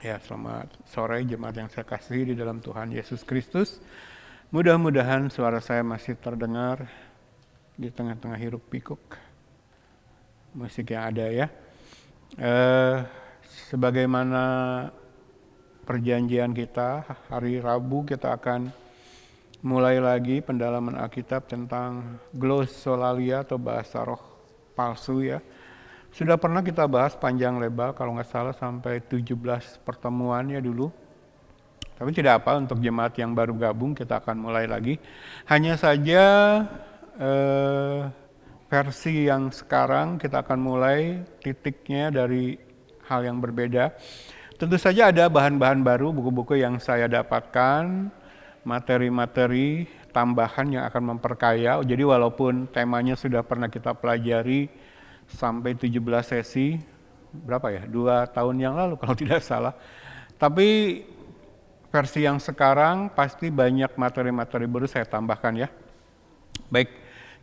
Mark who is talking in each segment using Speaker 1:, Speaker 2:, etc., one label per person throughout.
Speaker 1: Ya, selamat sore jemaat yang saya kasihi di dalam Tuhan Yesus Kristus. Mudah-mudahan suara saya masih terdengar di tengah-tengah hiruk pikuk musik yang ada ya. Sebagaimana perjanjian kita, hari Rabu kita akan mulai lagi pendalaman Alkitab tentang glossolalia atau bahasa roh palsu ya. Sudah pernah kita bahas panjang lebar kalau nggak salah sampai 17 pertemuan ya dulu. Tapi tidak apa, untuk jemaat yang baru gabung kita akan mulai lagi. Hanya saja versi yang sekarang kita akan mulai titiknya dari hal yang berbeda. Tentu saja ada bahan-bahan baru, buku-buku yang saya dapatkan, materi-materi tambahan yang akan memperkaya. Jadi walaupun temanya sudah pernah kita pelajari sampai 17 sesi, berapa ya? 2 tahun yang lalu kalau tidak salah. Tapi versi yang sekarang pasti banyak materi-materi baru saya tambahkan ya. Baik,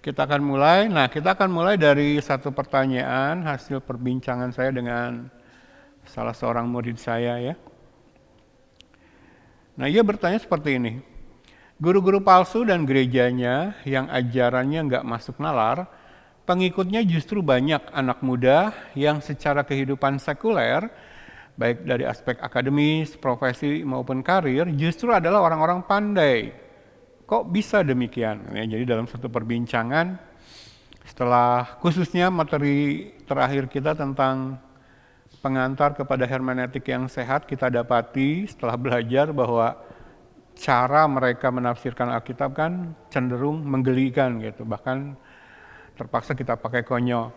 Speaker 1: kita akan mulai. Nah, kita akan mulai dari satu pertanyaan hasil perbincangan saya dengan salah seorang murid saya ya. Nah, ia bertanya seperti ini. Guru-guru palsu dan gerejanya yang ajarannya nggak masuk nalar, pengikutnya justru banyak anak muda yang secara kehidupan sekuler, baik dari aspek akademis, profesi maupun karir, justru adalah orang-orang pandai. Kok bisa demikian? Ya, jadi dalam satu perbincangan, setelah khususnya materi terakhir kita tentang pengantar kepada hermeneutik yang sehat, kita dapati setelah belajar bahwa cara mereka menafsirkan Alkitab kan cenderung menggelikan gitu, bahkan terpaksa kita pakai konyol.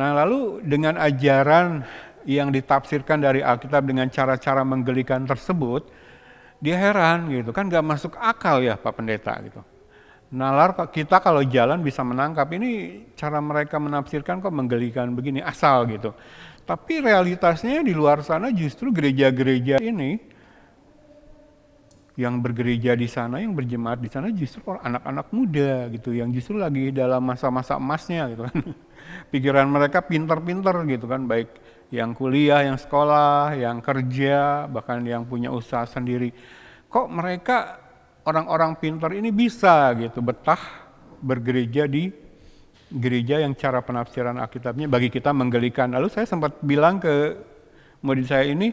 Speaker 1: Nah, lalu dengan ajaran yang ditafsirkan dari Alkitab dengan cara-cara menggelikan tersebut, dia heran gitu, kan gak masuk akal ya Pak Pendeta gitu. Nalar kita kalau jalan bisa menangkap, ini cara mereka menafsirkan kok menggelikan begini, asal gitu. Tapi realitasnya di luar sana justru gereja-gereja ini, yang bergereja di sana, yang berjemaat di sana justru anak-anak muda gitu, yang justru lagi dalam masa-masa emasnya gitu kan. Pikiran mereka pintar-pintar gitu kan, baik yang kuliah, yang sekolah, yang kerja, bahkan yang punya usaha sendiri. Kok mereka orang-orang pintar ini bisa gitu betah bergereja di gereja yang cara penafsiran Alkitabnya bagi kita menggelikan. Lalu saya sempat bilang ke murid saya ini,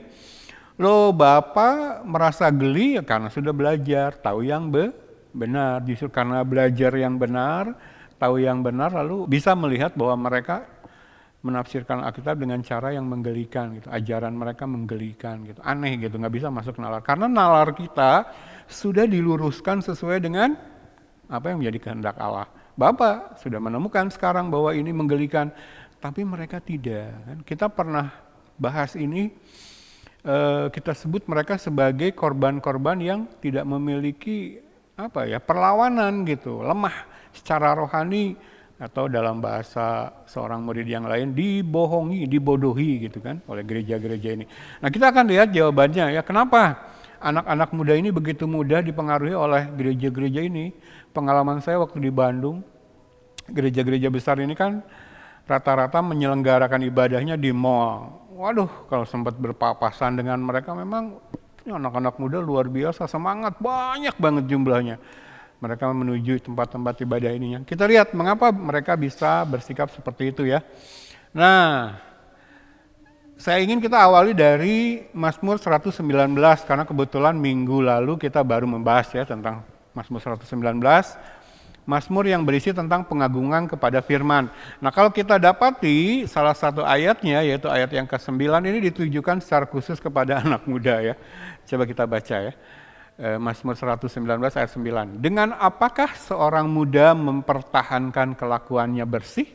Speaker 1: loh Bapak merasa geli ya karena sudah belajar, tahu yang benar. Justru karena belajar yang benar, tahu yang benar, lalu bisa melihat bahwa mereka menafsirkan Alkitab dengan cara yang menggelikan gitu. Ajaran mereka menggelikan gitu. Aneh gitu, nggak bisa masuk nalar. Karena nalar kita sudah diluruskan sesuai dengan apa yang menjadi kehendak Allah. Bapak sudah menemukan sekarang bahwa ini menggelikan, tapi mereka tidak. Kita pernah bahas ini, kita sebut mereka sebagai korban-korban yang tidak memiliki perlawanan gitu, lemah secara rohani, atau dalam bahasa seorang murid yang lain dibohongi, dibodohi gitu kan oleh gereja-gereja ini. Nah, kita akan lihat jawabannya ya, kenapa anak-anak muda ini begitu mudah dipengaruhi oleh gereja-gereja ini. Pengalaman saya waktu di Bandung, gereja-gereja besar ini kan rata-rata menyelenggarakan ibadahnya di mall. Waduh, kalau sempat berpapasan dengan mereka, memang anak-anak muda luar biasa, semangat, banyak banget jumlahnya. Mereka menuju tempat-tempat ibadah ininya. Kita lihat mengapa mereka bisa bersikap seperti itu ya. Nah, saya ingin kita awali dari Mazmur 119, karena kebetulan minggu lalu kita baru membahas ya tentang Mazmur 119. Mazmur yang berisi tentang pengagungan kepada firman. Nah, kalau kita dapati salah satu ayatnya, yaitu ayat yang ke-9, ini ditujukan secara khusus kepada anak muda ya. Coba kita baca ya. Mazmur 119 ayat 9. Dengan apakah seorang muda mempertahankan kelakuannya bersih?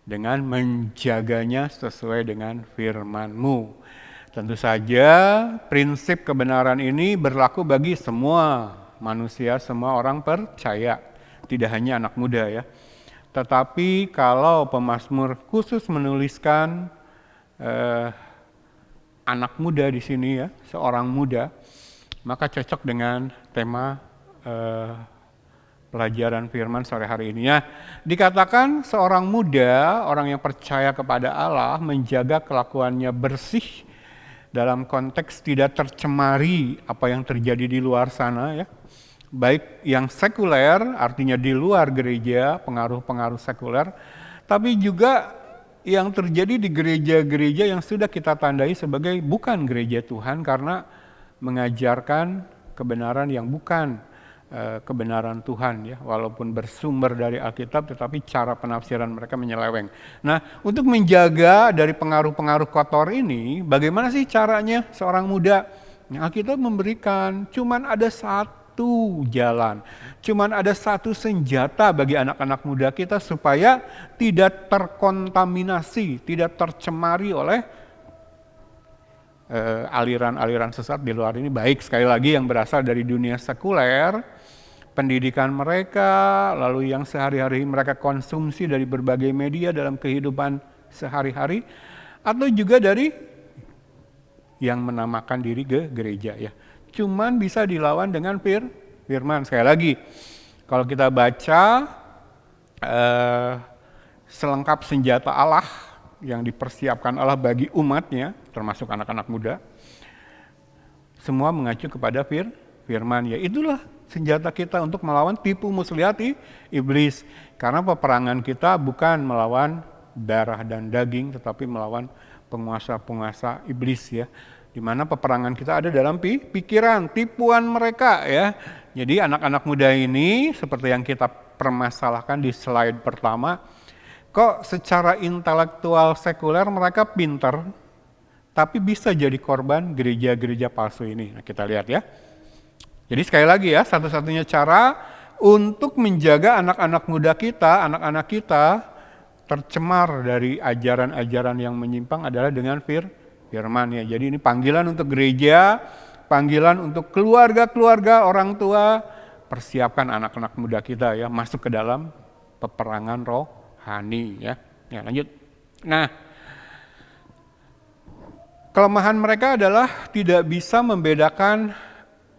Speaker 1: Dengan menjaganya sesuai dengan firman-Mu. Tentu saja prinsip kebenaran ini berlaku bagi semua manusia, semua orang percaya. Tidak hanya anak muda ya. Tetapi kalau pemazmur khusus menuliskan anak muda di sini ya, seorang muda, maka cocok dengan tema pelajaran firman sore hari ini ya. Dikatakan seorang muda, orang yang percaya kepada Allah, menjaga kelakuannya bersih dalam konteks tidak tercemari apa yang terjadi di luar sana ya. Baik yang sekuler, artinya di luar gereja, pengaruh-pengaruh sekuler, tapi juga yang terjadi di gereja-gereja yang sudah kita tandai sebagai bukan gereja Tuhan karena mengajarkan kebenaran yang bukan kebenaran Tuhan ya, walaupun bersumber dari Alkitab tetapi cara penafsiran mereka menyeleweng. Nah, untuk menjaga dari pengaruh-pengaruh kotor ini, bagaimana sih caranya seorang muda? Nah, Alkitab memberikan cuman ada satu jalan, cuman ada satu senjata bagi anak-anak muda kita supaya tidak terkontaminasi, tidak tercemari oleh aliran-aliran sesat di luar ini, baik sekali lagi yang berasal dari dunia sekuler, pendidikan mereka, lalu yang sehari-hari mereka konsumsi dari berbagai media dalam kehidupan sehari-hari, atau juga dari yang menamakan diri ke gereja ya. Cuman bisa dilawan dengan firman. Sekali lagi, kalau kita baca selengkap senjata Allah yang dipersiapkan Allah bagi umatnya, termasuk anak-anak muda, semua mengacu kepada firman ya. Itulah senjata kita untuk melawan tipu muslihat iblis. Karena peperangan kita bukan melawan darah dan daging, tetapi melawan penguasa-penguasa iblis ya. Di mana peperangan kita ada dalam pikiran, tipuan mereka ya. Jadi anak-anak muda ini seperti yang kita permasalahkan di slide pertama, kok secara intelektual sekuler mereka pinter, tapi bisa jadi korban gereja-gereja palsu ini. Nah, kita lihat ya. Jadi sekali lagi ya, satu-satunya cara untuk menjaga anak-anak muda kita, anak-anak kita tercemar dari ajaran-ajaran yang menyimpang adalah dengan firman ya. Jadi ini panggilan untuk gereja, panggilan untuk keluarga-keluarga, orang tua, persiapkan anak-anak muda kita ya masuk ke dalam peperangan rohani ya. Ya, lanjut. Nah, kelemahan mereka adalah tidak bisa membedakan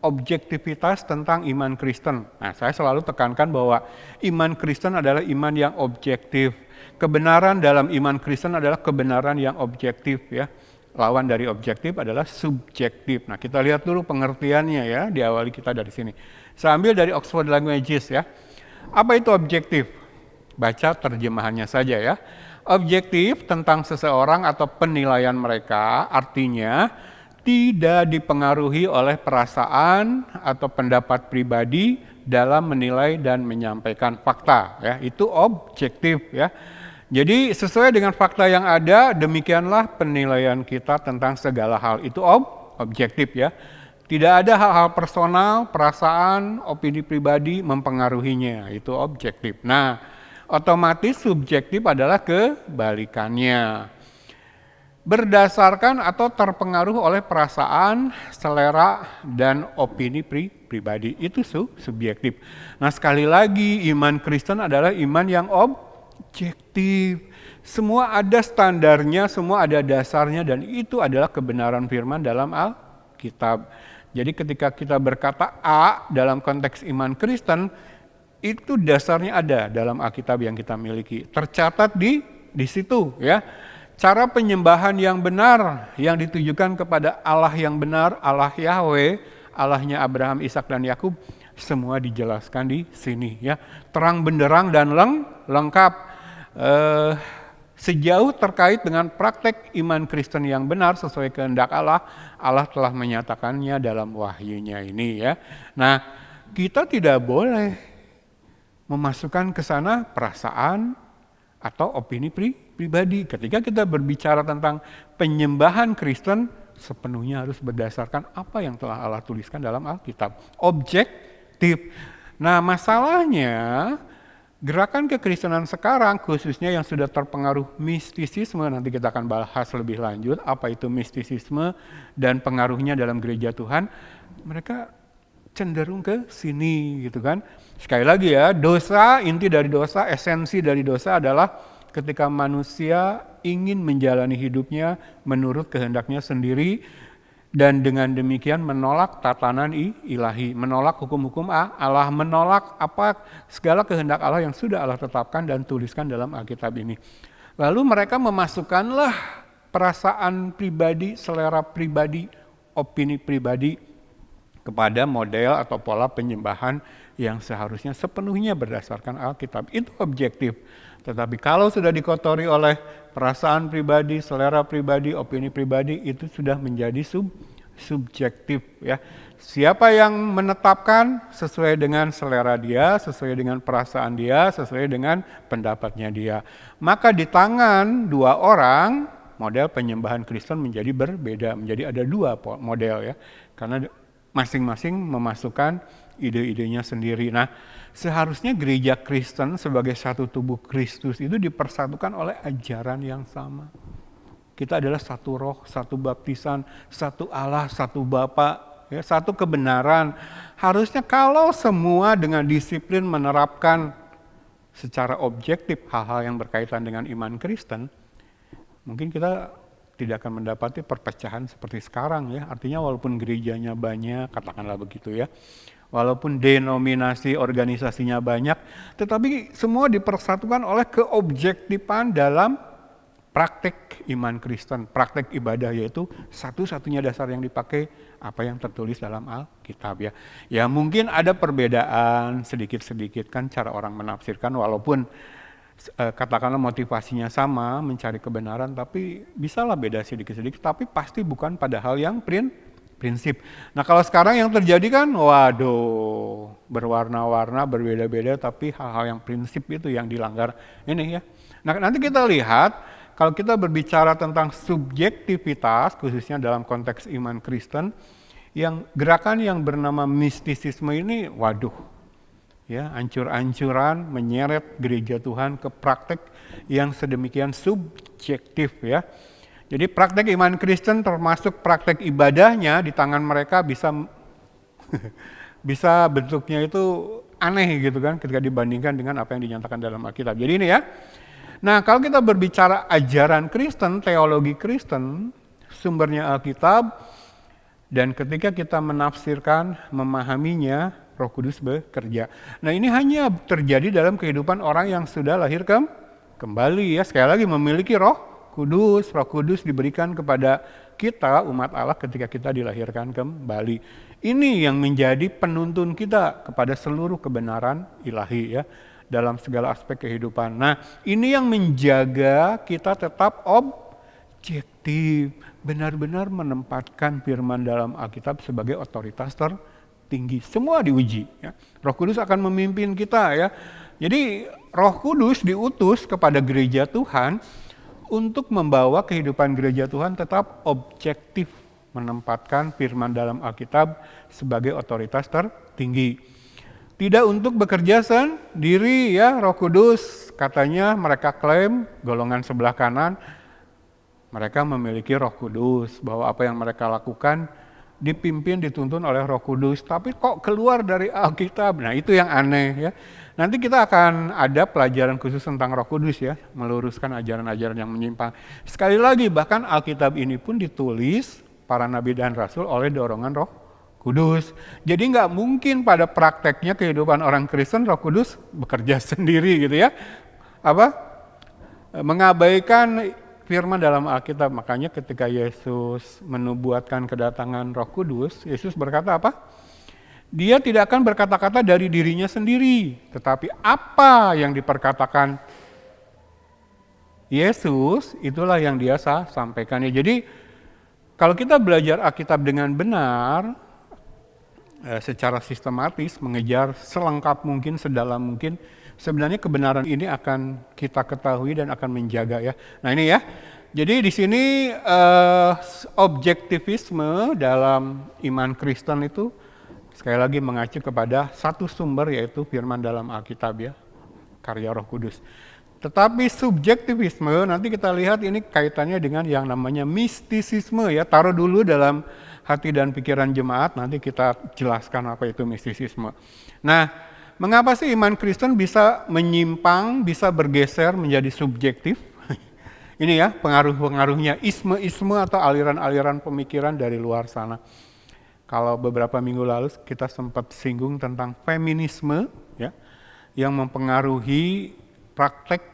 Speaker 1: objektivitas tentang iman Kristen. Nah, saya selalu tekankan bahwa iman Kristen adalah iman yang objektif. Kebenaran dalam iman Kristen adalah kebenaran yang objektif ya. Lawan dari objektif adalah subjektif. Nah, kita lihat dulu pengertiannya ya, diawali kita dari sini. Saya ambil dari Oxford Languages ya. Apa itu objektif? Baca terjemahannya saja ya. Objektif tentang seseorang atau penilaian mereka artinya tidak dipengaruhi oleh perasaan atau pendapat pribadi dalam menilai dan menyampaikan fakta ya. Itu objektif ya. Jadi sesuai dengan fakta yang ada, demikianlah penilaian kita tentang segala hal. Itu objektif ya. Tidak ada hal-hal personal, perasaan, opini pribadi mempengaruhinya. Itu objektif. Nah, otomatis subjektif adalah kebalikannya. Berdasarkan atau terpengaruh oleh perasaan, selera, dan opini pribadi. Itu subjektif. Nah, sekali lagi iman Kristen adalah iman yang objektif. Semua ada standarnya, semua ada dasarnya, dan itu adalah kebenaran firman dalam Alkitab. Jadi ketika kita berkata A dalam konteks iman Kristen, itu dasarnya ada dalam Alkitab yang kita miliki. Tercatat di situ ya. Cara penyembahan yang benar yang ditujukan kepada Allah yang benar, Allah Yahweh, Allahnya Abraham, Ishak dan Yakub, semua dijelaskan di sini ya. Terang benderang dan lengkap. Sejauh terkait dengan praktek iman Kristen yang benar sesuai kehendak Allah, Allah telah menyatakannya dalam wahyunya ini ya. Nah, kita tidak boleh memasukkan ke sana perasaan atau opini pribadi. Ketika kita berbicara tentang penyembahan Kristen, sepenuhnya harus berdasarkan apa yang telah Allah tuliskan dalam Alkitab. Objektif. Nah, masalahnya gerakan kekristenan sekarang, khususnya yang sudah terpengaruh mistisisme, nanti kita akan bahas lebih lanjut apa itu mistisisme dan pengaruhnya dalam gereja Tuhan, mereka cenderung ke sini gitu kan. Sekali lagi ya, dosa, inti dari dosa, esensi dari dosa adalah ketika manusia ingin menjalani hidupnya menurut kehendaknya sendiri dan dengan demikian menolak tatanan ilahi, menolak hukum-hukum Allah, menolak apa segala kehendak Allah yang sudah Allah tetapkan dan tuliskan dalam Alkitab ini. Lalu mereka memasukkanlah perasaan pribadi, selera pribadi, opini pribadi kepada model atau pola penyembahan yang seharusnya sepenuhnya berdasarkan Alkitab. Itu objektif. Tetapi kalau sudah dikotori oleh perasaan pribadi, selera pribadi, opini pribadi, itu sudah menjadi subjektif ya. Siapa yang menetapkan sesuai dengan selera dia, sesuai dengan perasaan dia, sesuai dengan pendapatnya dia. Maka di tangan dua orang, model penyembahan Kristen menjadi berbeda, menjadi ada dua model ya. Karena masing-masing memasukkan ide-idenya sendiri. Nah, seharusnya gereja Kristen sebagai satu tubuh Kristus itu dipersatukan oleh ajaran yang sama. Kita adalah satu roh, satu baptisan, satu Allah, satu Bapa, ya, satu kebenaran. Harusnya kalau semua dengan disiplin menerapkan secara objektif hal-hal yang berkaitan dengan iman Kristen, mungkin kita tidak akan mendapati perpecahan seperti sekarang ya. Artinya walaupun gerejanya banyak, katakanlah begitu ya. Walaupun denominasi organisasinya banyak, tetapi semua dipersatukan oleh keobjektifan dalam praktek iman Kristen, praktek ibadah, yaitu satu-satunya dasar yang dipakai apa yang tertulis dalam Alkitab ya. Ya mungkin ada perbedaan sedikit-sedikit kan cara orang menafsirkan, walaupun katakanlah motivasinya sama, mencari kebenaran, tapi bisalah beda sedikit-sedikit, tapi pasti bukan pada hal yang prinsip. Nah kalau sekarang yang terjadi kan, waduh, berwarna-warna, berbeda-beda, tapi hal-hal yang prinsip itu yang dilanggar ini ya. Nah nanti kita lihat, kalau kita berbicara tentang subjektivitas, khususnya dalam konteks iman Kristen, yang gerakan yang bernama mistisisme ini, waduh, ya, ancur-ancuran menyeret gereja Tuhan ke praktek yang sedemikian subjektif ya. Jadi praktek iman Kristen termasuk praktek ibadahnya di tangan mereka bisa bisa bentuknya itu aneh gitu kan ketika dibandingkan dengan apa yang dinyatakan dalam Alkitab. Jadi ini ya. Nah, kalau kita berbicara ajaran Kristen, teologi Kristen, sumbernya Alkitab, dan ketika kita menafsirkan, memahaminya, Roh Kudus bekerja. Nah ini hanya terjadi dalam kehidupan orang yang sudah lahir kembali ya. Sekali lagi memiliki Roh Kudus diberikan kepada kita umat Allah ketika kita dilahirkan kembali. Ini yang menjadi penuntun kita kepada seluruh kebenaran ilahi ya dalam segala aspek kehidupan. Nah ini yang menjaga kita tetap objektif, benar-benar menempatkan firman dalam Alkitab sebagai otoritas tinggi, semua diuji ya. Roh Kudus akan memimpin kita ya. Jadi Roh Kudus diutus kepada gereja Tuhan untuk membawa kehidupan gereja Tuhan tetap objektif, menempatkan firman dalam Alkitab sebagai otoritas tertinggi. Tidak untuk bekerja sendiri ya. Roh Kudus katanya mereka klaim golongan sebelah kanan mereka memiliki Roh Kudus, bahwa apa yang mereka lakukan dipimpin, dituntun oleh Roh Kudus, tapi kok keluar dari Alkitab? Nah itu yang aneh ya. Nanti kita akan ada pelajaran khusus tentang Roh Kudus ya, meluruskan ajaran-ajaran yang menyimpang. Sekali lagi, bahkan Alkitab ini pun ditulis para nabi dan rasul oleh dorongan Roh Kudus. Jadi nggak mungkin pada prakteknya kehidupan orang Kristen Roh Kudus bekerja sendiri gitu ya. Mengabaikan firman dalam Alkitab. Makanya ketika Yesus menubuatkan kedatangan Roh Kudus, Yesus berkata apa? Dia tidak akan berkata-kata dari dirinya sendiri, tetapi apa yang diperkatakan Yesus, itulah yang dia sampaikan. Jadi kalau kita belajar Alkitab dengan benar, secara sistematis, mengejar selengkap mungkin, sedalam mungkin, sebenarnya kebenaran ini akan kita ketahui dan akan menjaga ya. Nah ini ya, jadi di sini objektivisme dalam iman Kristen itu sekali lagi mengacu kepada satu sumber, yaitu firman dalam Alkitab ya, karya Roh Kudus. Tetapi subjektivisme nanti kita lihat ini kaitannya dengan yang namanya mistisisme ya. Taruh dulu dalam hati dan pikiran jemaat, nanti kita jelaskan apa itu mistisisme. Nah, mengapa sih iman Kristen bisa menyimpang, bisa bergeser menjadi subjektif? Ini ya pengaruh-pengaruhnya, isme-isme atau aliran-aliran pemikiran dari luar sana. Kalau beberapa minggu lalu kita sempat singgung tentang feminisme ya, yang mempengaruhi praktek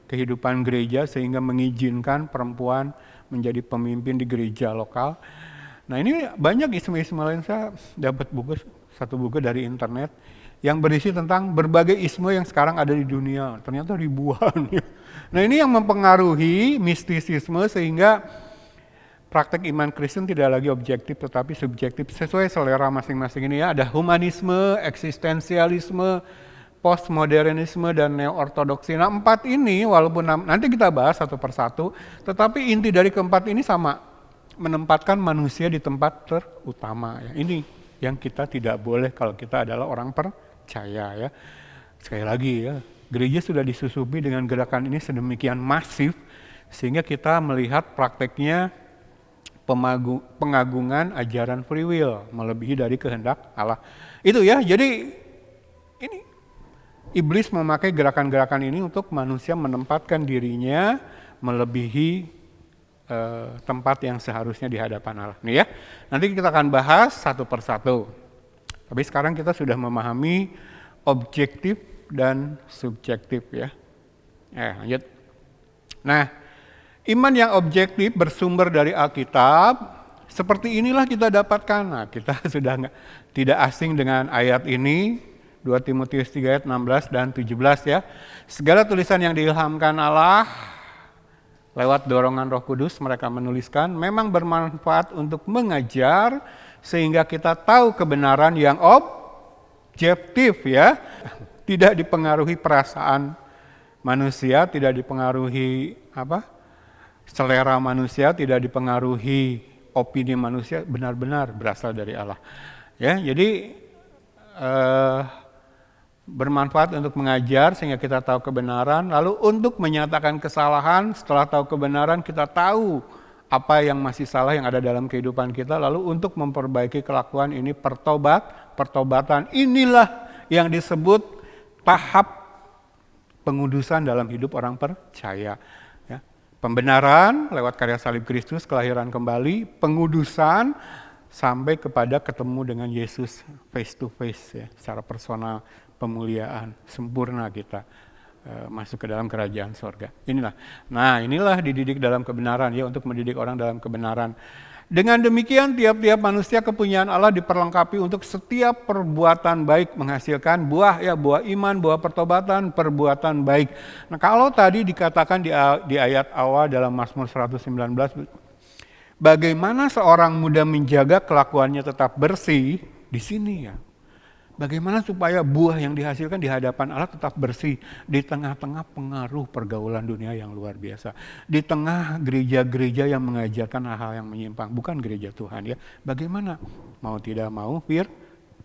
Speaker 1: kehidupan gereja sehingga mengizinkan perempuan menjadi pemimpin di gereja lokal. Nah ini banyak isme-isme lain. Saya dapat satu buku dari internet yang berisi tentang berbagai isme yang sekarang ada di dunia. Ternyata ribuan. Nah ini yang mempengaruhi mistisisme sehingga praktek iman Kristen tidak lagi objektif tetapi subjektif sesuai selera masing-masing ini ya. Ada humanisme, eksistensialisme, postmodernisme, dan neo-ortodoksi. Nah 4 ini walaupun nanti kita bahas satu persatu, tetapi inti dari keempat ini sama, menempatkan manusia di tempat terutama. Ya. Ini yang kita tidak boleh kalau kita adalah orang percaya ya. Sekali lagi ya, gereja sudah disusupi dengan gerakan ini sedemikian masif sehingga kita melihat prakteknya pengagungan ajaran free will melebihi dari kehendak Allah. Itu ya, jadi ini iblis memakai gerakan-gerakan ini untuk manusia menempatkan dirinya melebihi tempat yang seharusnya di hadapan Allah. Nih ya, nanti kita akan bahas satu persatu. Tapi sekarang kita sudah memahami objektif dan subjektif ya. Lanjut. Nah, iman yang objektif bersumber dari Alkitab, seperti inilah kita dapatkan. Nah, kita sudah tidak asing dengan ayat ini, 2 Timotius 3 ayat 16 dan 17 ya. Segala tulisan yang diilhamkan Allah lewat dorongan Roh Kudus mereka menuliskan memang bermanfaat untuk mengajar sehingga kita tahu kebenaran yang objektif ya. Tidak dipengaruhi perasaan manusia, tidak dipengaruhi selera manusia, tidak dipengaruhi opini manusia, benar-benar berasal dari Allah. Ya, jadi bermanfaat untuk mengajar sehingga kita tahu kebenaran, lalu untuk menyatakan kesalahan setelah tahu kebenaran kita tahu apa yang masih salah yang ada dalam kehidupan kita, lalu untuk memperbaiki kelakuan ini pertobatan. Inilah yang disebut tahap pengudusan dalam hidup orang percaya. Ya. Pembenaran lewat karya salib Kristus, kelahiran kembali, pengudusan sampai kepada ketemu dengan Yesus face to face ya, secara personal, pemuliaan, sempurna kita masuk ke dalam kerajaan sorga. Inilah dididik dalam kebenaran ya, untuk mendidik orang dalam kebenaran. Dengan demikian tiap-tiap manusia kepunyaan Allah diperlengkapi untuk setiap perbuatan baik menghasilkan buah iman, buah pertobatan, perbuatan baik. Nah kalau tadi dikatakan di ayat awal dalam Mazmur 119, bagaimana seorang muda menjaga kelakuannya tetap bersih di sini ya. Bagaimana supaya buah yang dihasilkan di hadapan Allah tetap bersih di tengah-tengah pengaruh pergaulan dunia yang luar biasa. Di tengah gereja-gereja yang mengajarkan hal-hal yang menyimpang, bukan gereja Tuhan ya. Bagaimana? Mau tidak mau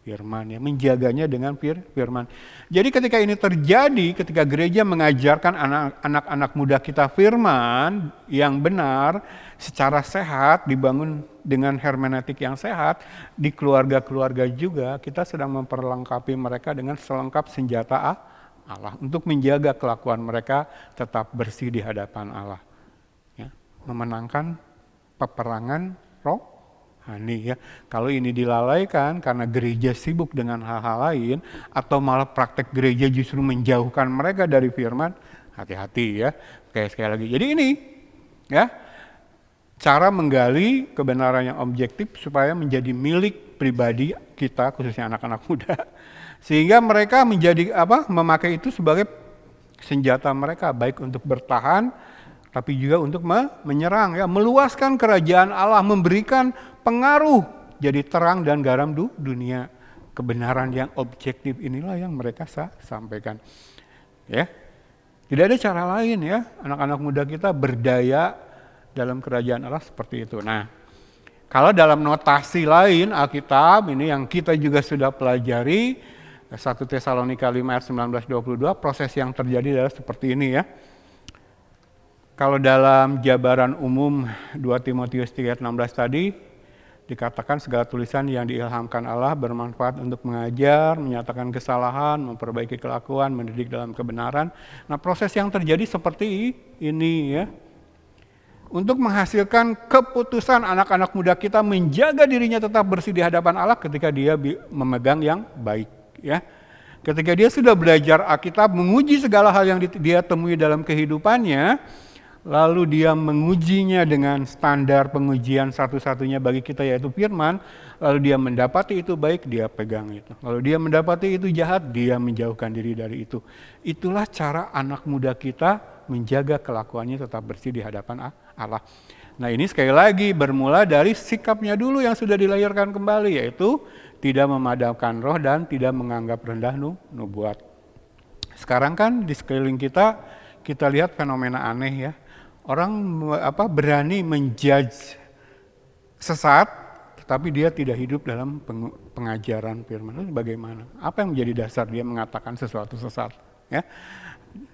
Speaker 1: firman ya, menjaganya dengan firman. Jadi ketika ini terjadi, ketika gereja mengajarkan anak-anak muda kita firman yang benar, secara sehat, dibangun dengan hermeneutik yang sehat, di keluarga-keluarga juga kita sedang memperlengkapi mereka dengan selengkap senjata Allah untuk menjaga kelakuan mereka tetap bersih di hadapan Allah. Ya, memenangkan peperangan rohani ya. Kalau ini dilalaikan karena gereja sibuk dengan hal-hal lain atau malah praktek gereja justru menjauhkan mereka dari firman, hati-hati ya. Oke, sekali lagi. Jadi ini ya, cara menggali kebenaran yang objektif supaya menjadi milik pribadi kita, khususnya anak-anak muda, sehingga mereka memakai itu sebagai senjata mereka, baik untuk bertahan, tapi juga untuk menyerang, ya, meluaskan kerajaan Allah, memberikan pengaruh, jadi terang dan garam dunia. Kebenaran yang objektif inilah yang mereka sampaikan, ya. Tidak ada cara lain ya, anak-anak muda kita berdaya dalam kerajaan Allah seperti itu. Nah, kalau dalam notasi lain Alkitab ini yang kita juga sudah pelajari, 1 Tesalonika 5 ayat 19-22, proses yang terjadi adalah seperti ini ya. Kalau dalam jabaran umum 2 Timotius 3 ayat 16 tadi, dikatakan segala tulisan yang diilhamkan Allah bermanfaat untuk mengajar, menyatakan kesalahan, memperbaiki kelakuan, mendidik dalam kebenaran. Nah, proses yang terjadi seperti ini ya. Untuk menghasilkan keputusan anak-anak muda kita menjaga dirinya tetap bersih di hadapan Allah ketika dia memegang yang baik ya. Ketika dia sudah belajar Alkitab, menguji segala hal yang dia temui dalam kehidupannya, lalu dia mengujinya dengan standar pengujian satu-satunya bagi kita yaitu firman, lalu dia mendapati itu baik, dia pegang itu. Lalu dia mendapati itu jahat, dia menjauhkan diri dari itu. Itulah cara anak muda kita menjaga kelakuannya tetap bersih di hadapan Allah. Nah ini sekali lagi bermula dari sikapnya dulu yang sudah dilahirkan kembali, yaitu tidak memadamkan roh dan tidak menganggap rendah nubuat. Sekarang kan di sekeliling kita lihat fenomena aneh ya. Orang berani menjudge sesat, tetapi dia tidak hidup dalam pengajaran firman. Itu bagaimana? Apa yang menjadi dasar dia mengatakan sesuatu sesat? Ya,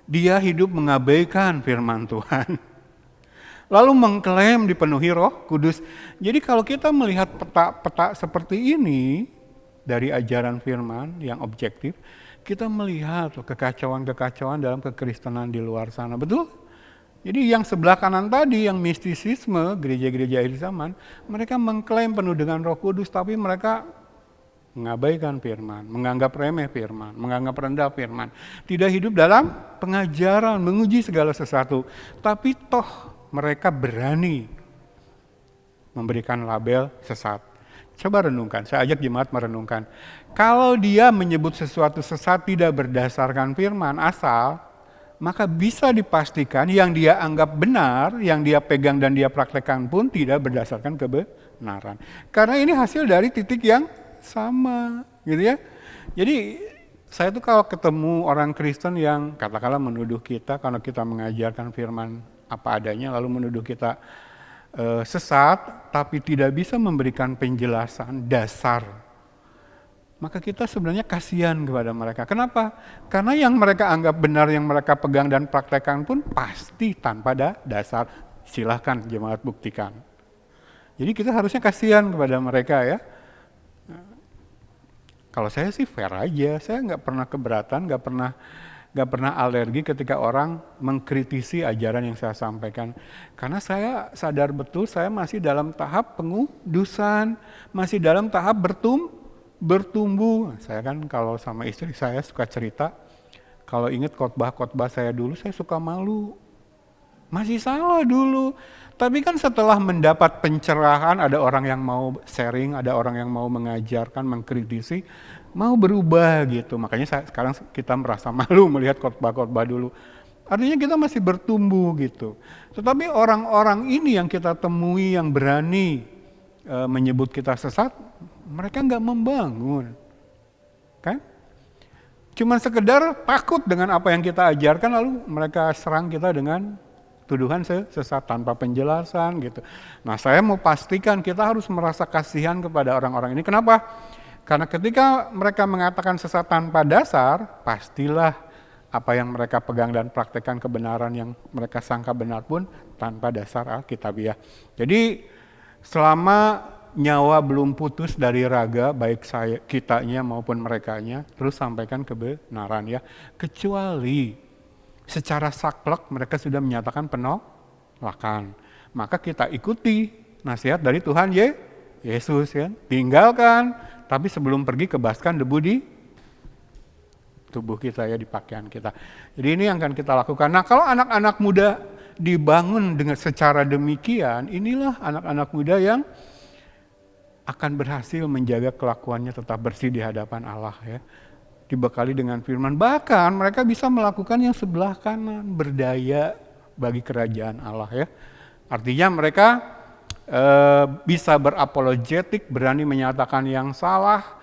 Speaker 1: dia hidup mengabaikan firman Tuhan. Lalu mengklaim dipenuhi Roh Kudus. Jadi kalau kita melihat peta-peta seperti ini dari ajaran firman yang objektif, kita melihat kekacauan-kekacauan dalam kekristenan di luar sana. Betul? Jadi yang sebelah kanan tadi, yang mistisisme, gereja-gereja akhir zaman, mereka mengklaim penuh dengan Roh Kudus, tapi mereka mengabaikan firman, menganggap remeh firman, menganggap rendah firman. Tidak hidup dalam pengajaran, menguji segala sesuatu. Tapi toh mereka berani memberikan label sesat. Coba renungkan, saya ajak jemaat merenungkan. Kalau dia menyebut sesuatu sesat tidak berdasarkan firman asal, maka bisa dipastikan yang dia anggap benar, yang dia pegang dan dia praktekkan pun tidak berdasarkan kebenaran. Karena ini hasil dari titik yang sama, gitu ya. Jadi saya tuh kalau ketemu orang Kristen yang katakanlah menuduh kita karena kita mengajarkan firman apa adanya, lalu menuduh kita sesat, tapi tidak bisa memberikan penjelasan dasar, maka kita sebenarnya kasihan kepada mereka. Kenapa? Karena yang mereka anggap benar, yang mereka pegang dan praktekkan pun pasti tanpa dasar. Silahkan jemaat buktikan. Jadi kita harusnya kasihan kepada mereka ya. Kalau saya sih fair aja, saya nggak pernah keberatan, nggak pernah alergi ketika orang mengkritisi ajaran yang saya sampaikan. Karena saya sadar betul saya masih dalam tahap pengudusan, masih dalam tahap bertumbuh. Saya kan kalau sama istri saya suka cerita, kalau ingat khotbah-khotbah saya dulu, saya suka malu. Masih salah dulu. Tapi kan setelah mendapat pencerahan, ada orang yang mau sharing, ada orang yang mau mengajarkan, mengkritisi, mau berubah gitu. Makanya sekarang kita merasa malu melihat khotbah-khotbah dulu. Artinya kita masih bertumbuh gitu. Tetapi orang-orang ini yang kita temui yang berani menyebut kita sesat, mereka nggak membangun. Kan? Cuma sekedar takut dengan apa yang kita ajarkan, lalu mereka serang kita dengan tuduhan sesat tanpa penjelasan gitu. Nah saya mau pastikan kita harus merasa kasihan kepada orang-orang ini. Kenapa? Karena ketika mereka mengatakan sesat tanpa dasar, pastilah apa yang mereka pegang dan praktekkan kebenaran yang mereka sangka benar pun tanpa dasar Alkitabiah. Jadi selama nyawa belum putus dari raga, baik kitanya maupun merekanya, terus sampaikan kebenaran ya. Kecuali secara saklek mereka sudah menyatakan penolakan. Maka kita ikuti nasihat dari Tuhan Yesus ya. Tinggalkan, tapi sebelum pergi kebaskan debu di tubuh kita ya, di pakaian kita. Jadi ini yang akan kita lakukan. Nah kalau anak-anak muda dibangun dengan secara demikian, inilah anak-anak muda yang akan berhasil menjaga kelakuannya tetap bersih di hadapan Allah ya. Dibekali dengan firman, bahkan mereka bisa melakukan yang sebelah kanan, berdaya bagi kerajaan Allah ya. Artinya mereka bisa berapologetik, berani menyatakan yang salah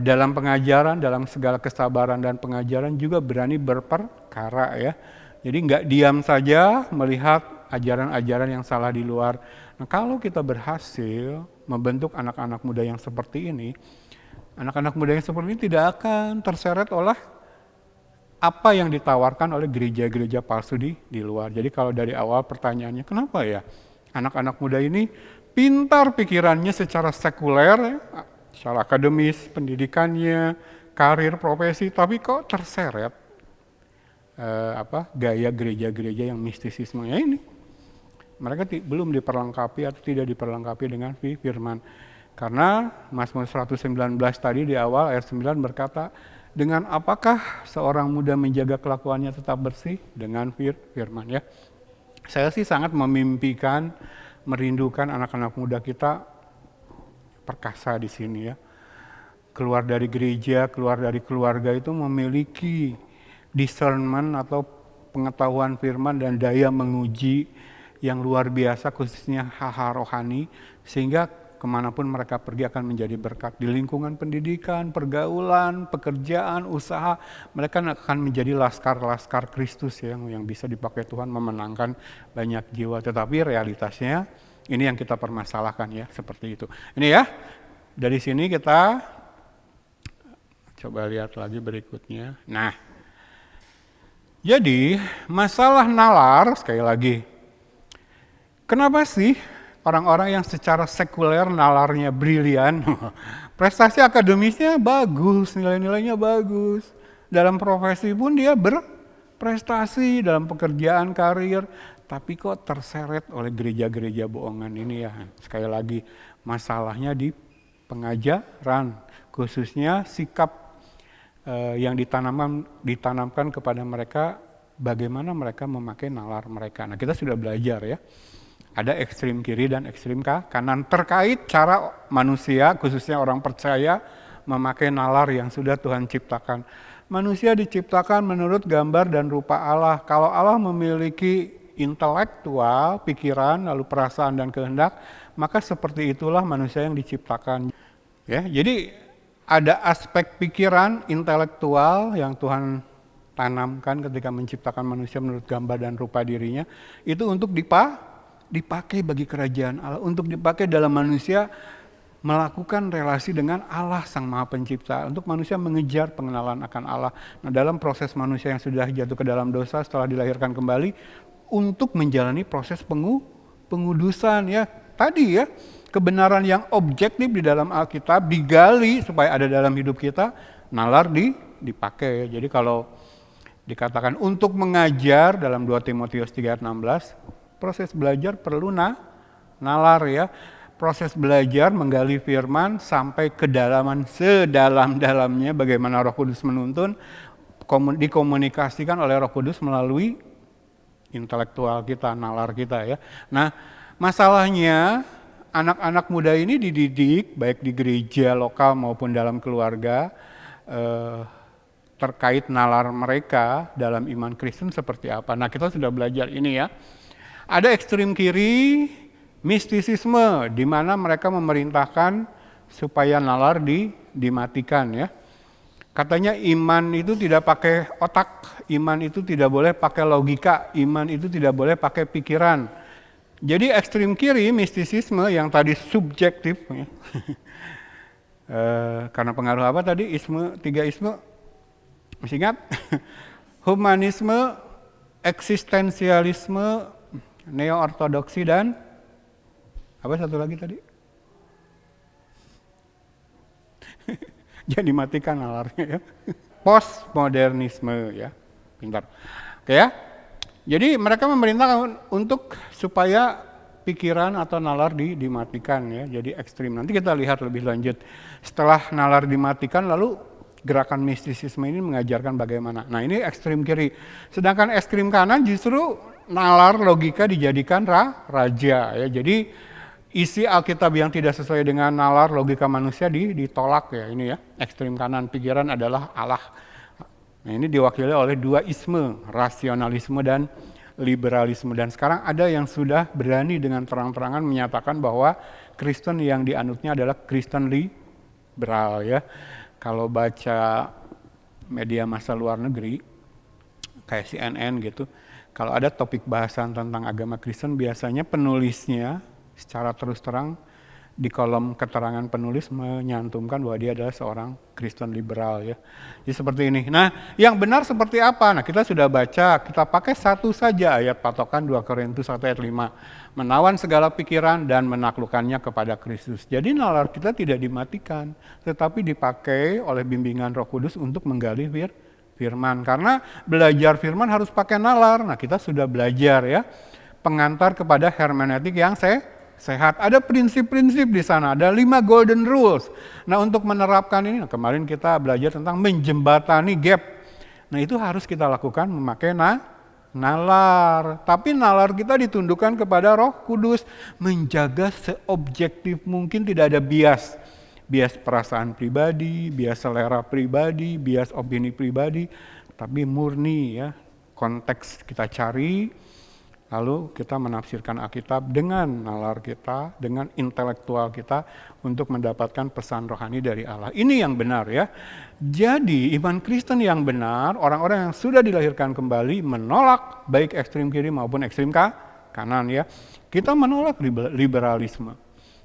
Speaker 1: dalam pengajaran, dalam segala kesabaran dan pengajaran, juga berani berperkara ya. Jadi nggak diam saja melihat ajaran-ajaran yang salah di luar. Nah, kalau kita berhasil membentuk anak-anak muda yang seperti ini, anak-anak muda yang seperti ini tidak akan terseret oleh apa yang ditawarkan oleh gereja-gereja palsu di luar. Jadi kalau dari awal pertanyaannya, kenapa ya anak-anak muda ini pintar pikirannya secara sekuler, secara akademis, pendidikannya, karir, profesi, tapi kok terseret gaya gereja-gereja yang mistisismenya ini. Mereka belum diperlengkapi atau tidak diperlengkapi dengan firman. Karena Mazmur 119 tadi di awal ayat 9 berkata, Dengan apakah seorang muda menjaga kelakuannya tetap bersih? Dengan firman ya. Saya sih sangat memimpikan, merindukan anak-anak muda kita perkasa di sini ya. Keluar dari gereja, keluar dari keluarga itu memiliki discernment atau pengetahuan firman dan daya menguji yang luar biasa, khususnya hal-hal rohani, sehingga kemanapun mereka pergi akan menjadi berkat di lingkungan pendidikan, pergaulan, pekerjaan, usaha. Mereka akan menjadi laskar-laskar Kristus yang bisa dipakai Tuhan memenangkan banyak jiwa. Tetapi realitasnya ini yang kita permasalahkan ya, seperti itu. Ini ya, dari sini kita coba lihat lagi berikutnya. Nah, jadi masalah nalar, sekali lagi, kenapa sih orang-orang yang secara sekuler nalarnya brilian, prestasi akademisnya bagus, nilai-nilainya bagus, dalam profesi pun dia berprestasi, dalam pekerjaan, karir, tapi kok terseret oleh gereja-gereja bohongan ini ya. Sekali lagi, masalahnya di pengajaran, khususnya sikap yang ditanamkan kepada mereka, bagaimana mereka memakai nalar mereka. Nah, kita sudah belajar ya, ada ekstrim kiri dan ekstrim kanan terkait cara manusia, khususnya orang percaya, memakai nalar yang sudah Tuhan ciptakan. Manusia diciptakan menurut gambar dan rupa Allah. Kalau Allah memiliki intelektual, pikiran, lalu perasaan dan kehendak, maka seperti itulah manusia yang diciptakan. Ya, jadi ada aspek pikiran intelektual yang Tuhan tanamkan ketika menciptakan manusia menurut gambar dan rupa dirinya, itu untuk dipakai bagi kerajaan Allah, untuk dipakai dalam manusia melakukan relasi dengan Allah Sang Maha Pencipta, untuk manusia mengejar pengenalan akan Allah. Nah, dalam proses manusia yang sudah jatuh ke dalam dosa setelah dilahirkan kembali, untuk menjalani proses pengudusan ya. Tadi ya, kebenaran yang objektif di dalam Alkitab digali supaya ada dalam hidup kita, nalar dipakai. Jadi kalau dikatakan untuk mengajar dalam 2 Timotius 3:16, proses belajar perlu nalar ya. Proses belajar menggali firman sampai kedalaman sedalam-dalamnya, bagaimana Roh Kudus menuntun, dikomunikasikan oleh Roh Kudus melalui intelektual kita, nalar kita ya. Nah, masalahnya anak-anak muda ini dididik baik di gereja lokal maupun dalam keluarga terkait nalar mereka dalam iman Kristen seperti apa. Nah, kita sudah belajar ini ya. Ada ekstrim kiri, mistisisme, di mana mereka memerintahkan supaya nalar dimatikan ya. Katanya iman itu tidak pakai otak, iman itu tidak boleh pakai logika, iman itu tidak boleh pakai pikiran. Jadi ekstrim kiri, mistisisme yang tadi subjektif, ya. Karena pengaruh apa tadi? Tiga isme, masih ingat? Humanisme, eksistensialisme, neo-ortodoksi, dan apa satu lagi tadi? Jangan dimatikan nalarnya ya. Postmodernisme ya, pintar. Oke ya. Jadi mereka memerintahkan untuk supaya pikiran atau nalar dimatikan ya, jadi ekstrim. Nanti kita lihat lebih lanjut. Setelah nalar dimatikan, lalu gerakan mistisisme ini mengajarkan bagaimana. Nah, ini ekstrim kiri. Sedangkan ekstrim kanan justru nalar logika dijadikan raja ya. Jadi isi Alkitab yang tidak sesuai dengan nalar logika manusia ditolak ya, ini ya. Ekstrim kanan, pikiran adalah Allah. Nah, ini diwakili oleh dua isme, rasionalisme dan liberalisme. Dan sekarang ada yang sudah berani dengan terang-terangan menyatakan bahwa Kristen yang dianutnya adalah Kristen liberal ya. Kalau baca media massa luar negeri, kayak CNN gitu, kalau ada topik bahasan tentang agama Kristen, biasanya penulisnya secara terus terang di kolom keterangan penulis menyantumkan bahwa dia adalah seorang Kristen liberal ya. Jadi seperti ini. Nah, yang benar seperti apa? Nah, kita sudah baca, kita pakai satu saja ayat patokan 2 Korintus 1 ayat 5. Menawan segala pikiran dan menaklukkannya kepada Kristus. Jadi nalar kita tidak dimatikan, tetapi dipakai oleh bimbingan Roh Kudus untuk menggali firman. Karena belajar firman harus pakai nalar. Nah, kita sudah belajar ya. Pengantar kepada hermeneutik yang sehat. Ada prinsip-prinsip di sana, ada 5 golden rules. Nah, untuk menerapkan ini, kemarin kita belajar tentang menjembatani gap. Nah, itu harus kita lakukan memakai nalar. Tapi nalar kita ditundukkan kepada Roh Kudus, menjaga seobjektif mungkin, tidak ada bias. Bias perasaan pribadi, bias selera pribadi, bias opini pribadi, tapi murni ya. Konteks kita cari, lalu kita menafsirkan Alkitab dengan nalar kita, dengan intelektual kita untuk mendapatkan pesan rohani dari Allah. Ini yang benar ya. Jadi iman Kristen yang benar, orang-orang yang sudah dilahirkan kembali menolak baik ekstrem kiri maupun ekstrem kanan ya. Kita menolak liberalisme.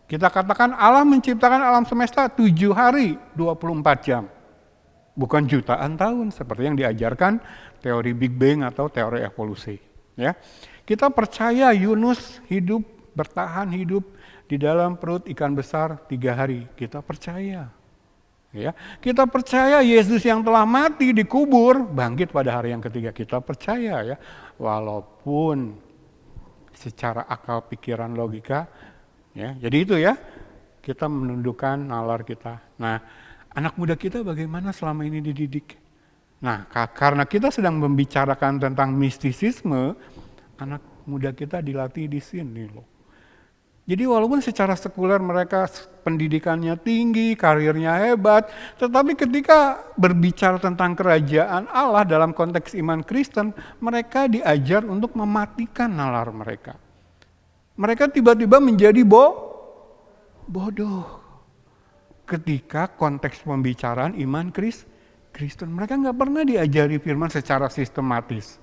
Speaker 1: Kita katakan Allah menciptakan alam semesta 7 hari 24 jam. Bukan jutaan tahun seperti yang diajarkan teori Big Bang atau teori evolusi. Ya. Kita percaya Yunus bertahan hidup di dalam perut ikan besar 3 hari. Kita percaya. Ya. Kita percaya Yesus yang telah mati dikubur bangkit pada hari yang ketiga. Kita percaya ya. Walaupun secara akal, pikiran, logika ya, jadi itu ya, kita menundukkan nalar kita. Nah, anak muda kita bagaimana selama ini dididik? Nah, karena kita sedang membicarakan tentang mistisisme, anak muda kita dilatih di sini loh. Jadi walaupun secara sekuler mereka pendidikannya tinggi, karirnya hebat, tetapi ketika berbicara tentang kerajaan Allah dalam konteks iman Kristen, mereka diajar untuk mematikan nalar mereka. Mereka tiba-tiba menjadi bodoh ketika konteks pembicaraan iman Kristen. Mereka nggak pernah diajari firman secara sistematis.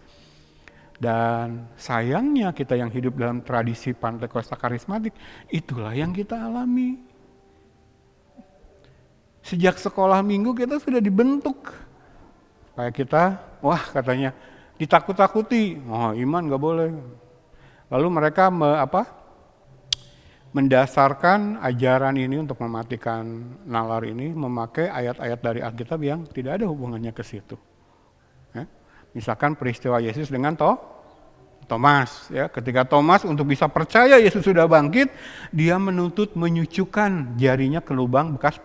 Speaker 1: Dan sayangnya kita yang hidup dalam tradisi Pantekosta karismatik, itulah yang kita alami. Sejak sekolah minggu kita sudah dibentuk. Supaya kita, katanya, ditakut-takuti. Oh, iman nggak boleh. Lalu mereka mendasarkan ajaran ini untuk mematikan nalar ini, memakai ayat-ayat dari Alkitab yang tidak ada hubungannya ke situ. Ya. Misalkan peristiwa Yesus dengan Thomas. Ya. Ketika Thomas untuk bisa percaya Yesus sudah bangkit, dia menuntut menyucukan jarinya ke lubang bekas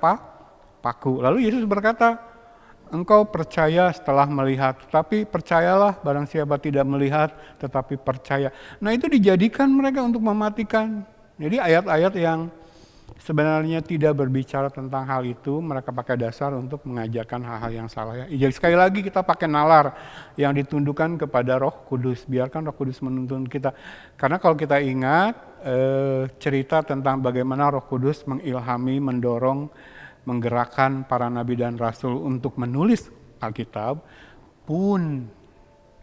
Speaker 1: paku. Lalu Yesus berkata, engkau percaya setelah melihat, tapi percayalah barang siapa tidak melihat tetapi percaya. Nah, itu dijadikan mereka untuk mematikan. Jadi ayat-ayat yang sebenarnya tidak berbicara tentang hal itu, mereka pakai dasar untuk mengajarkan hal-hal yang salah. Jadi sekali lagi kita pakai nalar yang ditundukkan kepada Roh Kudus. Biarkan Roh Kudus menuntun kita. Karena kalau kita ingat cerita tentang bagaimana Roh Kudus mengilhami, mendorong, menggerakkan para nabi dan rasul untuk menulis Alkitab pun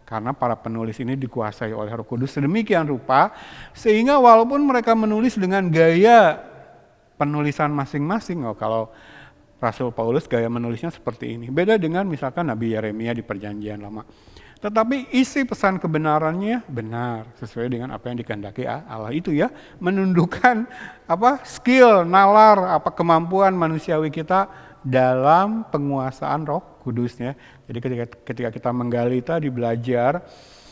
Speaker 1: karena para penulis ini dikuasai oleh Roh Kudus sedemikian rupa sehingga walaupun mereka menulis dengan gaya penulisan masing-masing, kalau Rasul Paulus gaya menulisnya seperti ini, beda dengan misalkan Nabi Yeremia di Perjanjian Lama. Tetapi isi pesan kebenarannya benar sesuai dengan apa yang dikehendaki Allah itu ya, menundukkan skill, nalar, kemampuan manusiawi kita dalam penguasaan Roh Kudusnya. Jadi ketika kita menggali tadi, belajar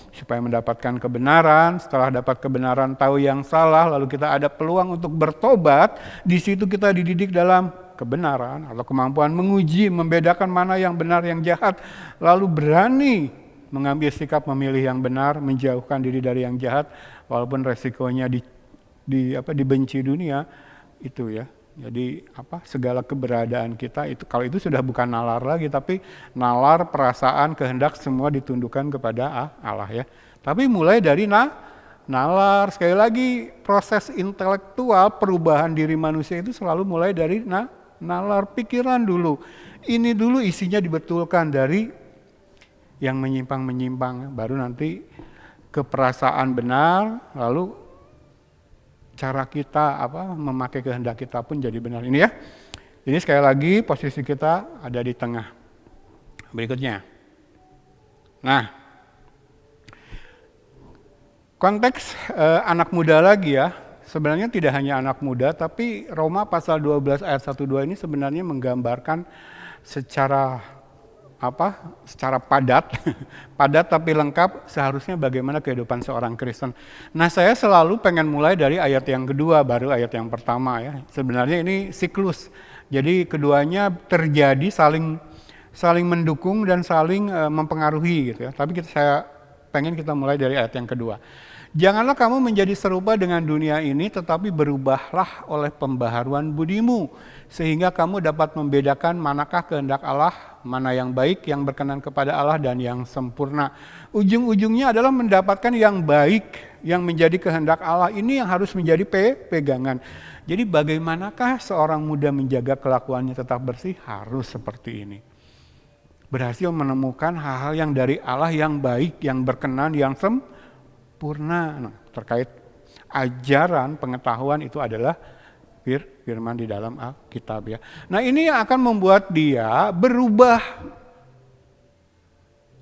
Speaker 1: supaya mendapatkan kebenaran, setelah dapat kebenaran tahu yang salah, lalu kita ada peluang untuk bertobat, di situ kita dididik dalam kebenaran atau kemampuan menguji, membedakan mana yang benar, yang jahat, lalu berani mengambil sikap memilih yang benar, menjauhkan diri dari yang jahat, walaupun resikonya dibenci dunia, itu ya. Jadi segala keberadaan kita itu, kalau itu sudah bukan nalar lagi, tapi nalar, perasaan, kehendak semua ditundukkan kepada Allah ya. Tapi mulai dari nalar, sekali lagi proses intelektual perubahan diri manusia itu selalu mulai dari nalar, pikiran dulu. Ini dulu isinya dibetulkan dari yang menyimpang-menyimpang, baru nanti keperasaan benar, lalu cara kita memakai kehendak kita pun jadi benar. Ini ya. Ini sekali lagi posisi kita ada di tengah. Berikutnya. Nah, konteks anak muda lagi ya. Sebenarnya tidak hanya anak muda, tapi Roma pasal 12 ayat 1-2 ini sebenarnya menggambarkan secara secara padat, padat tapi lengkap seharusnya bagaimana kehidupan seorang Kristen. Nah, saya selalu pengen mulai dari ayat yang kedua, baru ayat yang pertama ya. Sebenarnya ini siklus. Jadi keduanya terjadi saling mendukung dan saling mempengaruhi gitu ya. Tapi saya pengen kita mulai dari ayat yang kedua. Janganlah kamu menjadi serupa dengan dunia ini, tetapi berubahlah oleh pembaharuan budimu, sehingga kamu dapat membedakan manakah kehendak Allah, mana yang baik, yang berkenan kepada Allah, dan yang sempurna. Ujung-ujungnya adalah mendapatkan yang baik, yang menjadi kehendak Allah. Ini yang harus menjadi pegangan. Jadi bagaimanakah seorang muda menjaga kelakuannya tetap bersih? Harus seperti ini. Berhasil menemukan hal-hal yang dari Allah yang baik, yang berkenan, yang sempurna. Nah, terkait ajaran pengetahuan itu adalah firman di dalam Alkitab ya. Nah, ini yang akan membuat dia berubah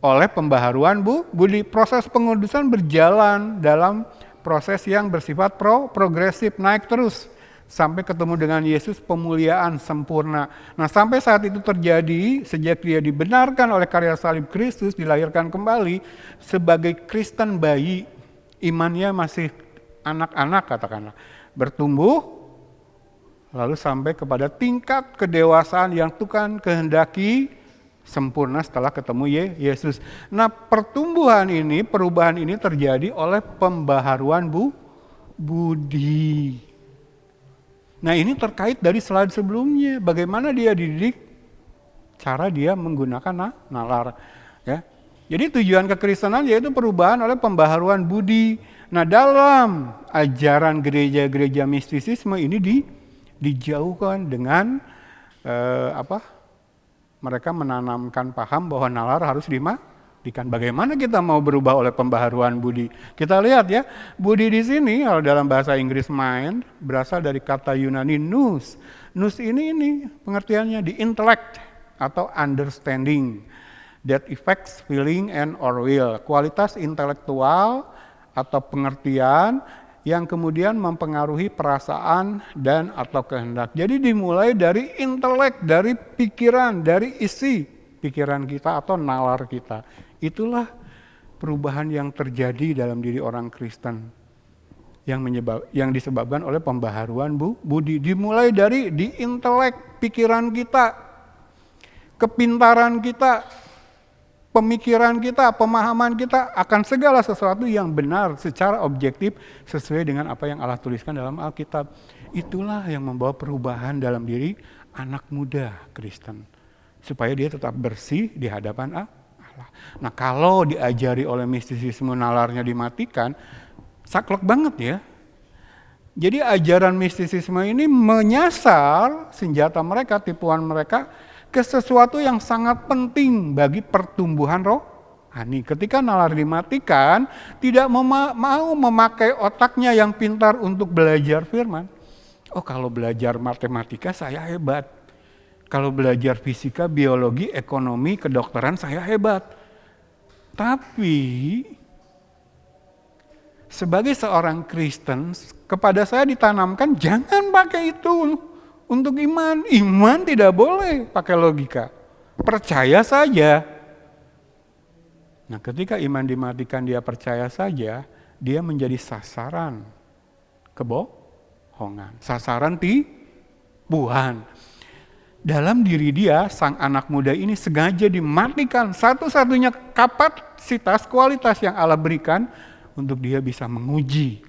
Speaker 1: oleh pembaharuan budi. Proses pengudusan berjalan dalam proses yang bersifat progresif, naik terus sampai ketemu dengan Yesus, pemuliaan sempurna. Nah, sampai saat itu terjadi sejak dia dibenarkan oleh karya salib Kristus, dilahirkan kembali sebagai Kristen bayi. Imannya masih anak-anak katakanlah, bertumbuh lalu sampai kepada tingkat kedewasaan yang Tuhan kehendaki sempurna setelah ketemu Yesus. Nah, perubahan ini terjadi oleh pembaharuan budi. Nah, ini terkait dari slide sebelumnya, bagaimana dia dididik, cara dia menggunakan nalar ya. Jadi tujuan kekristenan yaitu perubahan oleh pembaharuan budi. Nah, dalam ajaran gereja-gereja mistisisme ini dijauhkan dengan mereka menanamkan paham bahwa nalar harus dimatikan. Bagaimana kita mau berubah oleh pembaharuan budi? Kita lihat ya, budi di sini kalau dalam bahasa Inggris mind berasal dari kata Yunani nous. Nous ini pengertiannya di intellect atau understanding. That affects feeling and or will. Kualitas intelektual atau pengertian yang kemudian mempengaruhi perasaan dan atau kehendak. Jadi dimulai dari intelek, dari pikiran, dari isi pikiran kita atau nalar kita. Itulah perubahan yang terjadi dalam diri orang Kristen yang disebabkan oleh pembaharuan budi. Dimulai dari di intelek, pikiran kita, kepintaran kita, pemikiran kita, pemahaman kita akan segala sesuatu yang benar secara objektif sesuai dengan apa yang Allah tuliskan dalam Alkitab. Itulah yang membawa perubahan dalam diri anak muda Kristen. Supaya dia tetap bersih di hadapan Allah. Nah, kalau diajari oleh mistisisme nalarnya dimatikan, saklek banget ya. Jadi ajaran mistisisme ini menyasar senjata mereka, tipuan mereka, ke sesuatu yang sangat penting bagi pertumbuhan rohani. Ketika nalar dimatikan, tidak mau memakai otaknya yang pintar untuk belajar firman. Oh, kalau belajar matematika saya hebat. Kalau belajar fisika, biologi, ekonomi, kedokteran saya hebat. Tapi sebagai seorang Kristen, kepada saya ditanamkan jangan pakai itu. Untuk iman tidak boleh pakai logika. Percaya saja. Nah, ketika iman dimatikan dia percaya saja, dia menjadi sasaran kebohongan. Sasaran tipuan. Dalam diri dia, sang anak muda ini sengaja dimatikan satu-satunya kapasitas, kualitas yang Allah berikan untuk dia bisa menguji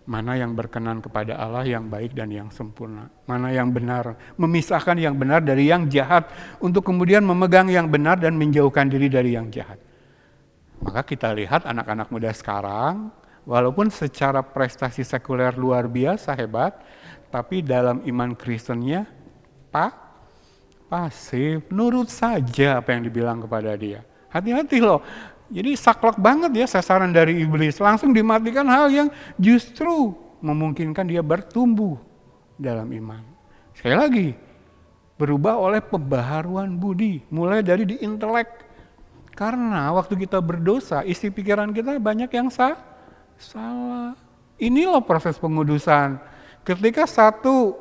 Speaker 1: mana yang berkenan kepada Allah, yang baik dan yang sempurna. Mana yang benar, memisahkan yang benar dari yang jahat, untuk kemudian memegang yang benar dan menjauhkan diri dari yang jahat. Maka kita lihat anak-anak muda sekarang, walaupun secara prestasi sekuler luar biasa hebat, tapi dalam iman Kristennya pasif, nurut saja apa yang dibilang kepada dia. Hati-hati loh. Jadi saklek banget ya sasaran dari iblis. Langsung dimatikan hal yang justru memungkinkan dia bertumbuh dalam iman. Sekali lagi, berubah oleh pembaharuan budi. Mulai dari di intelek. Karena waktu kita berdosa, isi pikiran kita banyak yang salah. Ini loh proses pengudusan. Ketika satu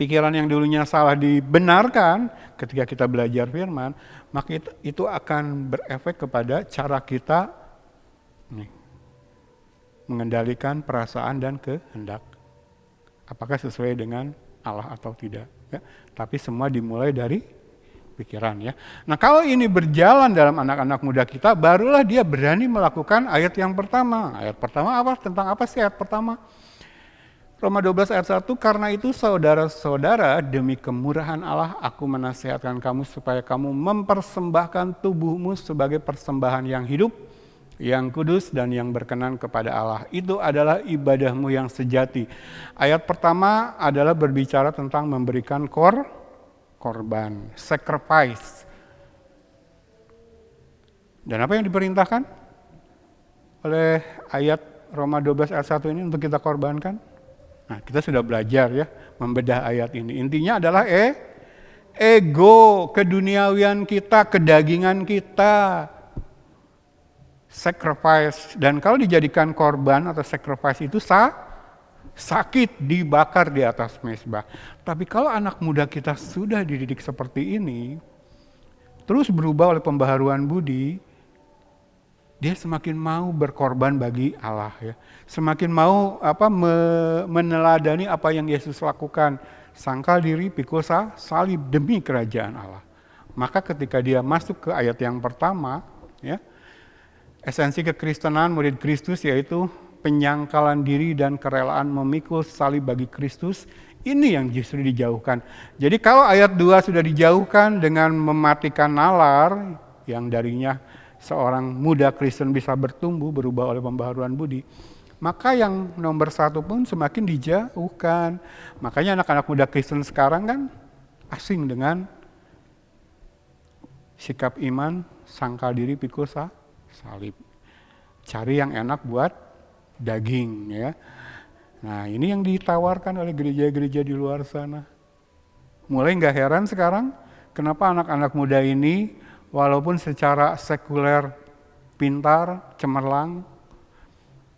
Speaker 1: pikiran yang dulunya salah dibenarkan ketika kita belajar firman, maka itu akan berefek kepada cara kita mengendalikan perasaan dan kehendak. Apakah sesuai dengan Allah atau tidak. Ya. Tapi semua dimulai dari pikiran ya. Nah kalau ini berjalan dalam anak-anak muda kita, barulah dia berani melakukan ayat yang pertama. Ayat pertama apa? Tentang apa sih ayat pertama? Roma 12 ayat 1, karena itu saudara-saudara, demi kemurahan Allah aku menasihatkan kamu supaya kamu mempersembahkan tubuhmu sebagai persembahan yang hidup, yang kudus dan yang berkenan kepada Allah. Itu adalah ibadahmu yang sejati. Ayat pertama adalah berbicara tentang memberikan korban, sacrifice. Dan apa yang diperintahkan oleh ayat Roma 12 ayat 1 ini untuk kita korbankan? Nah, kita sudah belajar ya membedah ayat ini. Intinya adalah ego, keduniawian kita, kedagingan kita. Sacrifice. Dan kalau dijadikan korban atau sacrifice itu sakit, dibakar di atas mezbah. Tapi kalau anak muda kita sudah dididik seperti ini, terus berubah oleh pembaharuan budi, dia semakin mau berkorban bagi Allah ya. Semakin mau meneladani apa yang Yesus lakukan, sangkal diri, pikul salib demi kerajaan Allah. Maka ketika dia masuk ke ayat yang pertama ya, esensi kekristenan murid Kristus yaitu penyangkalan diri dan kerelaan memikul salib bagi Kristus, ini yang justru dijauhkan. Jadi kalau ayat 2 sudah dijauhkan dengan mematikan nalar yang darinya seorang muda Kristen bisa bertumbuh, berubah oleh pembaharuan budi, maka yang nomor 1 pun semakin dijauhkan. Makanya anak-anak muda Kristen sekarang kan asing dengan sikap iman, sangkal diri, pikul salib. Cari yang enak buat daging ya. Nah ini yang ditawarkan oleh gereja-gereja di luar sana. Mulai gak heran sekarang kenapa anak-anak muda ini walaupun secara sekuler pintar, cemerlang,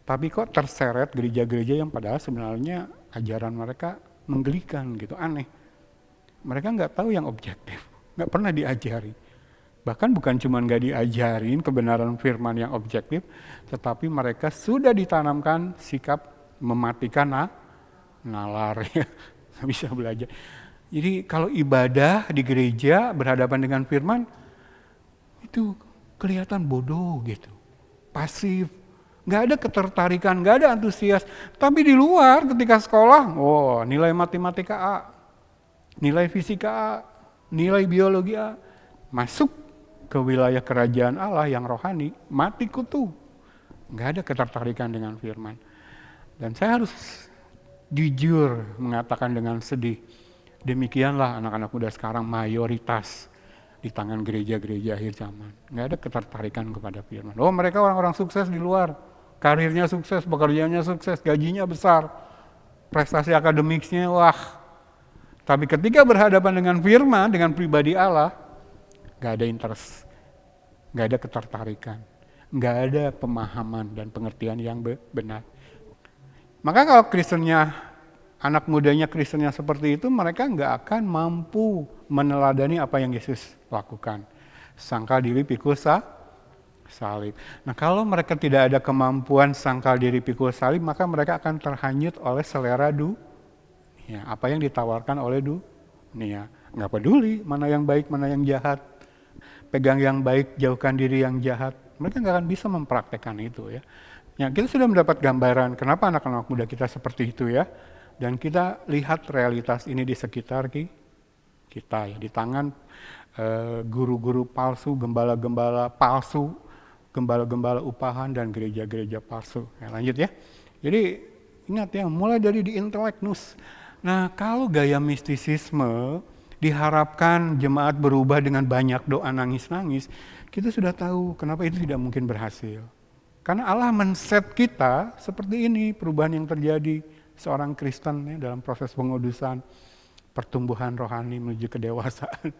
Speaker 1: tapi kok terseret gereja-gereja yang padahal sebenarnya ajaran mereka menggelikan gitu, aneh. Mereka nggak tahu yang objektif, nggak pernah diajari. Bahkan bukan cuma nggak diajarin kebenaran firman yang objektif, tetapi mereka sudah ditanamkan sikap mematikan nalar, ya. Nggak bisa belajar. Jadi kalau ibadah di gereja berhadapan dengan firman, itu kelihatan bodoh gitu, pasif, nggak ada ketertarikan, nggak ada antusias. Tapi di luar ketika sekolah, nilai matematika A, nilai fisika A, nilai biologi A, masuk ke wilayah kerajaan Allah yang rohani, mati kutu, nggak ada ketertarikan dengan firman. Dan saya harus jujur mengatakan dengan sedih, demikianlah anak-anak muda sekarang mayoritas di tangan gereja-gereja akhir zaman. Nggak ada ketertarikan kepada firman. Mereka orang-orang sukses di luar. Karirnya sukses, pekerjaannya sukses, gajinya besar. Prestasi akademiknya, wah. Tapi ketika berhadapan dengan firman, dengan pribadi Allah, nggak ada interest. Nggak ada ketertarikan. Nggak ada pemahaman dan pengertian yang benar. Maka kalau Kristennya, anak mudanya Kristennya seperti itu, mereka nggak akan mampu meneladani apa yang Yesus lakukan. Sangkal diri, pikul salib. Nah kalau mereka tidak ada kemampuan sangkal diri, pikul salib, maka mereka akan terhanyut oleh selera dunia. Apa yang ditawarkan oleh dunia. Nggak peduli mana yang baik, mana yang jahat. Pegang yang baik, jauhkan diri yang jahat. Mereka nggak akan bisa mempraktekkan itu ya. Kita sudah mendapat gambaran kenapa anak-anak muda kita seperti itu ya. Dan kita lihat realitas ini di sekitar kita ya, di tangan guru-guru palsu, gembala-gembala palsu, gembala-gembala upahan dan gereja-gereja palsu. Lanjut ya. Jadi ingat ya, mulai dari di intelektus. Nah kalau gaya mistisisme diharapkan jemaat berubah dengan banyak doa nangis-nangis, kita sudah tahu kenapa itu tidak mungkin berhasil. Karena Allah men-set kita seperti ini, perubahan yang terjadi seorang Kristen ya, dalam proses pengudusan, pertumbuhan rohani menuju kedewasaan.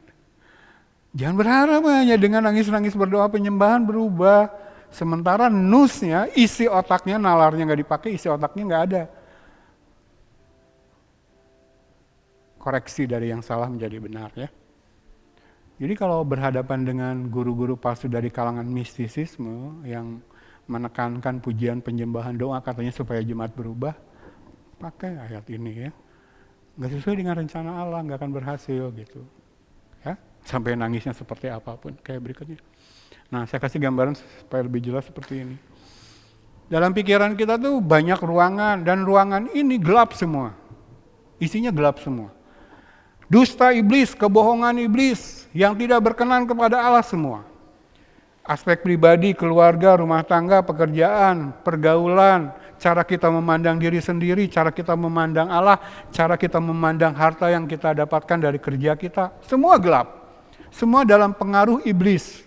Speaker 1: Jangan berharap hanya dengan nangis-nangis berdoa penyembahan berubah. Sementara nusnya, isi otaknya, nalarnya nggak dipakai, isi otaknya nggak ada. koreksi dari yang salah menjadi benar ya. Jadi kalau berhadapan dengan guru-guru palsu dari kalangan mistisisme yang menekankan pujian, penyembahan, doa katanya supaya jemaat berubah, pakai ayat ini ya. Nggak sesuai dengan rencana Allah, nggak akan berhasil gitu. Ya, sampai nangisnya seperti apapun, kayak berikutnya. Nah, saya kasih gambaran supaya lebih jelas seperti ini. Dalam pikiran kita tuh banyak ruangan, dan ruangan ini gelap semua. Isinya gelap semua. Dusta iblis, kebohongan iblis, yang tidak berkenan kepada Allah semua. Aspek pribadi, keluarga, rumah tangga, pekerjaan, pergaulan, cara kita memandang diri sendiri, cara kita memandang Allah, cara kita memandang harta yang kita dapatkan dari kerja kita, semua gelap. Semua dalam pengaruh iblis.